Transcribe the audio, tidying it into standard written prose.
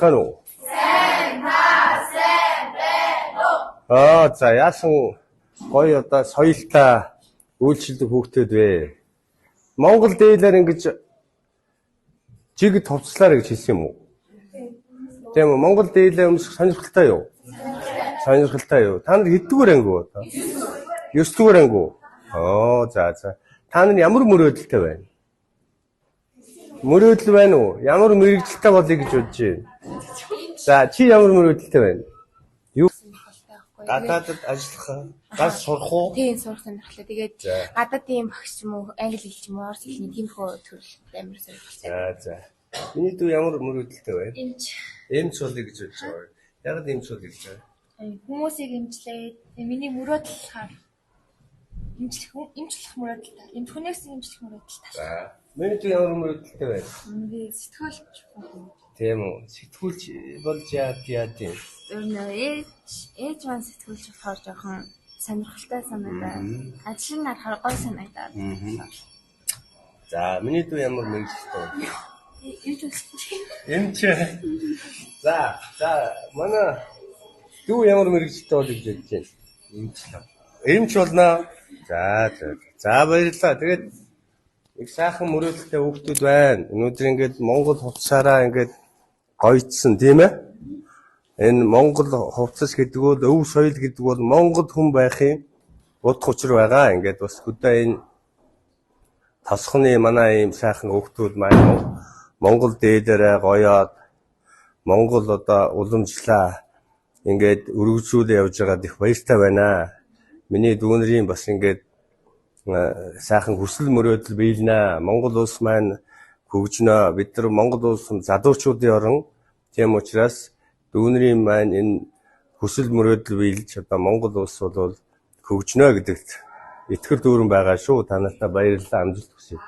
уу? За яасан гоё одоо соёлтой үйлчлдэг хүүхдүүд вэ? Монгол дээлээр ингэж жиг товцлаар гэж хэлсэн юм уу? Тийм үү? Монгол дээлээ өмсөх сонирхолтой юу? Сонирхолтой юу? Та нар хэддүгээр анги уу одоо? 9-р анги уу? За. Та нар ямар мөрөөдөлтэй байна? Мөрөөдөл байна уу? Ямар мэрэгжилтэй болъё гэж бодож байна? За, чи ямар мөрөөдөлтэй байна? Юу? Гадаадд ажиллах, гал сурах уу? Тийм, сурах сонирхолтой. Тэгээд гадаадын багш юм уу, англи хэл ч юм уу, орос хэлний тиймэрхүү төрөлд амар сонирхолтой. За. Миний дүү ямар мөрөөдөлтэй байна? Эмч. Эмч болъё гэж бодож байгаа. Ягаад эмч болъё гэж байна? Хүмүүсийг эмчлээд миний мөрөөдөл хаа эмчлэх мөрөөдөлтэй. Хүнээс эмчлэх мөрөөдөлтэй. За. Миний дүү ямар мөрөөдөлтэй байна? Би сэтгүүлч. Тийм үү. Сэтгүүлч болж яа тийм. Ээж маань сэтгүүлч болохоор жоохон сонирхолтой санагдаад. Ажлын харахаар гоё санагдаад. За, миний дүү ямар мэрэгчлээ байна? Эмч. За, манай дүү ямар мэрэгчлээ болъё гэж бодож байна? Эмч болно. За баярлалаа. Тэгээд их сайхан мөрөөдөлтэй хүүхдүүд байна. Өнөөдөр ингээд Монгол хувцсаараа ингээд гоёцсон тийм ээ? Энэ Монгол хувцас гэдэг бол өв соёл гэдэг бол Монгол хүн байхын утга учир байгаа. Ингээд бас хөдөө энэ тосхны манай ийм сайхан хүүхдүүд маань Монгол дээлээрээ гоёод Монгол одоо уламжлаа ингээд өргөжүүлээ явж байгаад их баяртай байна. Миний дүүнэрийн бас ингээд сайхан хүсэл мөрөөдөл биелнэ. Монгол улс маань хөгжнө. Бид нар Монгол улс задуурчуудын орн. Тийм учраас дүүнэрийн маань энэ хүсэл мөрөөдөл биелж одоо Монгол улс бол хөгжнө гэдэгт итгэл дүүрэн байгаа шүү. Та нартай баярлалаа, амжилт хүсье.